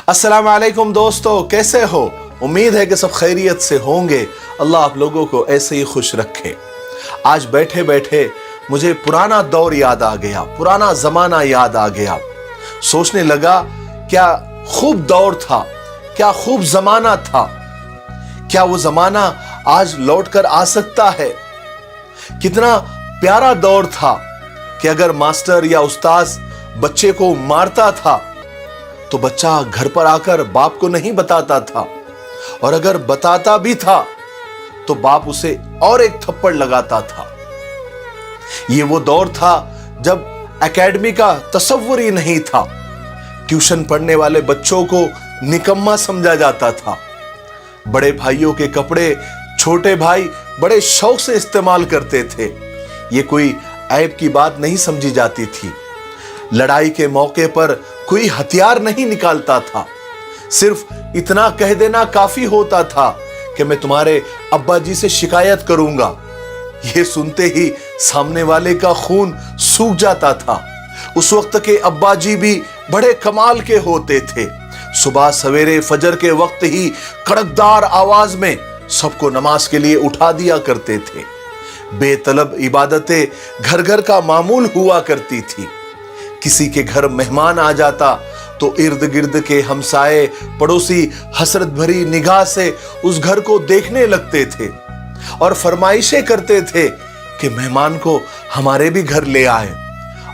السلام علیکم دوستو، کیسے ہو؟ امید ہے کہ سب خیریت سے ہوں گے۔ اللہ آپ لوگوں کو ایسے ہی خوش رکھے۔ آج بیٹھے بیٹھے مجھے پرانا دور یاد آ گیا، پرانا زمانہ یاد آ گیا۔ سوچنے لگا کیا خوب دور تھا، کیا خوب زمانہ تھا، کیا وہ زمانہ آج لوٹ کر آ سکتا ہے؟ کتنا پیارا دور تھا کہ اگر ماسٹر یا استاذ بچے کو مارتا تھا تو بچہ گھر پر آ کر باپ کو نہیں بتاتا تھا، اور اگر بتاتا بھی تھا تو باپ اسے اور ایک تھپڑ لگاتا تھا۔ یہ وہ دور تھا جب اکیڈمی کا تصور ہی نہیں تھا۔ ٹیوشن پڑھنے والے بچوں کو نکما سمجھا جاتا تھا۔ بڑے بھائیوں کے کپڑے چھوٹے بھائی بڑے شوق سے استعمال کرتے تھے۔ یہ کوئی عیب کی بات نہیں سمجھی جاتی تھی۔ لڑائی کے موقع پر کوئی ہتھیار نہیں نکالتا تھا، صرف اتنا کہہ دینا کافی ہوتا تھا کہ میں تمہارے ابا جی سے شکایت کروں گا۔ یہ سنتے ہی سامنے والے کا خون سوکھ جاتا تھا۔ اس وقت کے ابا جی بھی بڑے کمال کے ہوتے تھے۔ صبح سویرے فجر کے وقت ہی کڑکدار آواز میں سب کو نماز کے لیے اٹھا دیا کرتے تھے۔ بے طلب عبادتیں گھر گھر کا معمول ہوا کرتی تھی۔ کسی کے گھر مہمان آ جاتا تو ارد گرد کے ہمسائے پڑوسی حسرت بھری نگاہ سے اس گھر کو دیکھنے لگتے تھے اور فرمائشیں کرتے تھے کہ مہمان کو ہمارے بھی گھر لے آئے۔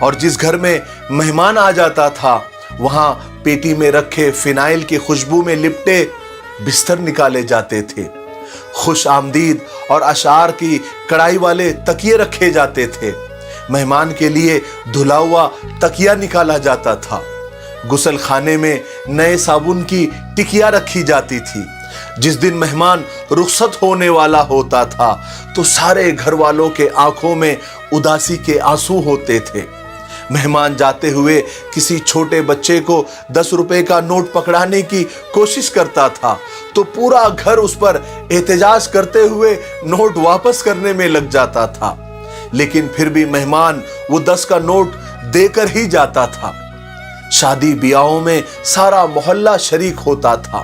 اور جس گھر میں مہمان آ جاتا تھا وہاں پیٹی میں رکھے فنائل کی خوشبو میں لپٹے بستر نکالے جاتے تھے۔ خوش آمدید اور اشعار کی کڑائی والے تکیے رکھے جاتے تھے۔ مہمان کے لیے دھلا ہوا تکیہ نکالا جاتا تھا۔ غسل خانے میں نئے صابن کی ٹکیا رکھی جاتی تھی۔ جس دن مہمان رخصت ہونے والا ہوتا تھا تو سارے گھر والوں کے آنکھوں میں اداسی کے آنسو ہوتے تھے۔ مہمان جاتے ہوئے کسی چھوٹے بچے کو 10 روپے کا نوٹ پکڑانے کی کوشش کرتا تھا تو پورا گھر اس پر احتجاج کرتے ہوئے نوٹ واپس کرنے میں لگ جاتا تھا، لیکن پھر بھی مہمان وہ 10 کا نوٹ دے کر ہی جاتا تھا۔ شادی بیاہوں میں سارا محلہ شریک ہوتا تھا۔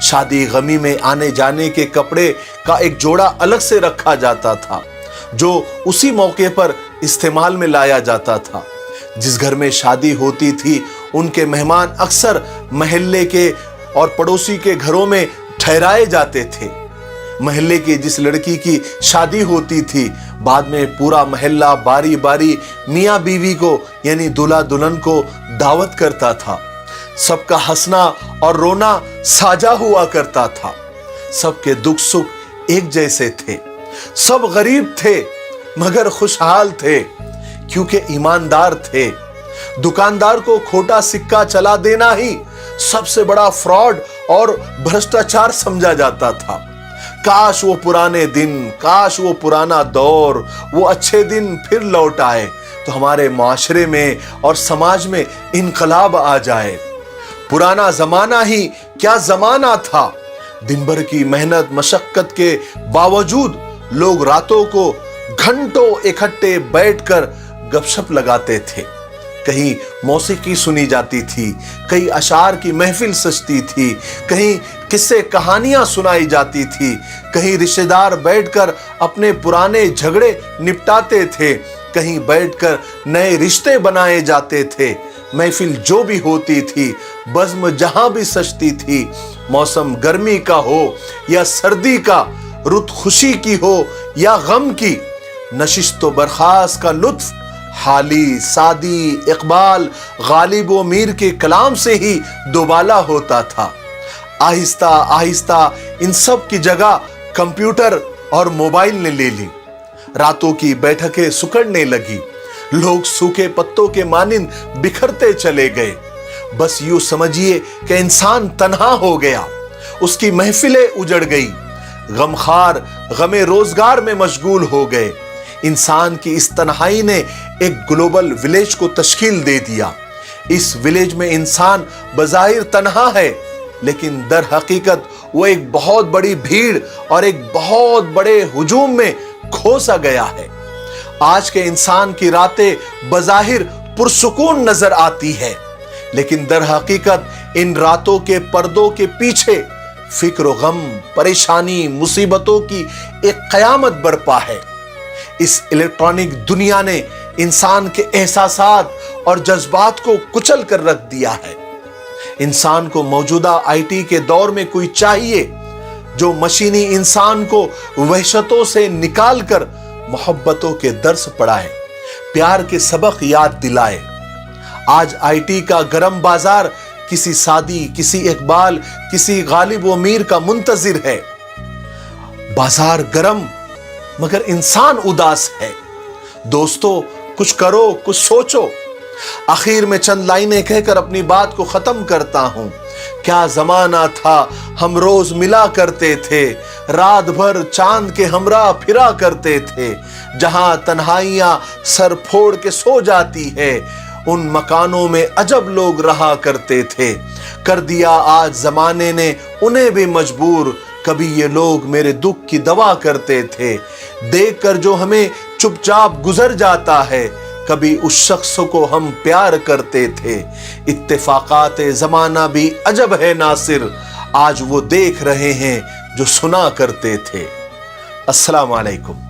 شادی غمی میں آنے جانے کے کپڑے کا ایک جوڑا الگ سے رکھا جاتا تھا جو اسی موقع پر استعمال میں لایا جاتا تھا۔ جس گھر میں شادی ہوتی تھی ان کے مہمان اکثر محلے کے اور پڑوسی کے گھروں میں ٹھہرائے جاتے تھے۔ محلے کی جس لڑکی کی شادی ہوتی تھی بعد میں پورا محلہ باری باری میاں بیوی کو یعنی دلہا دلہن کو دعوت کرتا تھا۔ سب کا ہنسنا اور رونا ساجھا ہوا کرتا تھا۔ سب کے دکھ سکھ ایک جیسے تھے۔ سب غریب تھے مگر خوشحال تھے کیونکہ ایماندار تھے۔ دکاندار کو کھوٹا سکہ چلا دینا ہی سب سے بڑا فراڈ اور بھرشٹاچار سمجھا جاتا تھا۔ کاش وہ پرانے دن، کاش وہ پرانا دور، وہ اچھے دن پھر لوٹ آئے تو ہمارے معاشرے میں اور سماج میں انقلاب آ جائے۔ پرانا زمانہ ہی کیا زمانہ تھا۔ دن بھر کی محنت مشقت کے باوجود لوگ راتوں کو گھنٹوں اکٹھے بیٹھ کر گپ شپ لگاتے تھے۔ کہیں موسیقی سنی جاتی تھی، کہیں اشعار کی محفل سجتی تھی، کہیں قصے کہانیاں سنائی جاتی تھی، کہیں رشتہ دار بیٹھ کر اپنے پرانے جھگڑے نپٹاتے تھے، کہیں بیٹھ کر نئے رشتے بنائے جاتے تھے۔ محفل جو بھی ہوتی تھی، بزم جہاں بھی سجتی تھی، موسم گرمی کا ہو یا سردی کا، رت خوشی کی ہو یا غم کی، نشست و برخاست کا لطف حالی، سعدی، اقبال، غالب و میر کے کلام سے ہی دوبالا ہوتا تھا۔ آہستہ آہستہ ان سب کی جگہ کمپیوٹر اور موبائل نے لے لی۔ راتوں کی بیٹھکیں سکڑنے لگی۔ لوگ سوکھے پتوں کے مانند بکھرتے چلے گئے۔ بس یوں سمجھیے کہ انسان تنہا ہو گیا، اس کی محفلیں اجڑ گئی۔ غمخوار غم روزگار میں مشغول ہو گئے۔ انسان کی اس تنہائی نے ایک گلوبل ولیج کو تشکیل دے دیا۔ اس ولیج میں انسان بظاہر تنہا ہے لیکن در حقیقت وہ ایک بہت بڑی بھیڑ اور ایک بہت بڑے ہجوم میں کھوسا گیا ہے۔ آج کے انسان کی راتیں بظاہر پرسکون نظر آتی ہے لیکن در حقیقت ان راتوں کے پردوں کے پیچھے فکر و غم، پریشانی، مصیبتوں کی ایک قیامت برپا ہے۔ اس الیکٹرانک دنیا نے انسان کے احساسات اور جذبات کو کچل کر رکھ دیا ہے۔ انسان کو موجودہ آئی ٹی کے دور میں کوئی چاہیے جو مشینی انسان کو وحشتوں سے نکال کر محبتوں کے درس پڑھائے، پیار کے سبق یاد دلائے۔ آج آئی ٹی کا گرم بازار کسی سعدی، کسی اقبال، کسی غالب و میر کا منتظر ہے۔ بازار گرم مگر انسان اداس ہے۔ دوستو، کچھ کرو، کچھ سوچو۔ آخر میں چند لائنیں کہہ کر اپنی بات کو ختم کرتا ہوں۔ کیا زمانہ تھا ہم روز ملا کرتے تھے، رات بھر چاند کے ہمراہ پھرا کرتے تھے، جہاں تنہائیاں سر پھوڑ کے سو جاتی ہے ان مکانوں میں عجب لوگ رہا کرتے تھے۔ کر دیا آج زمانے نے انہیں بھی مجبور، کبھی یہ لوگ میرے دکھ کی دوا کرتے تھے۔ دیکھ کر جو ہمیں چپ چاپ گزر جاتا ہے، کبھی اس شخص کو ہم پیار کرتے تھے۔ اتفاقات زمانہ بھی عجب ہے ناصر، آج وہ دیکھ رہے ہیں جو سنا کرتے تھے۔ السلام علیکم۔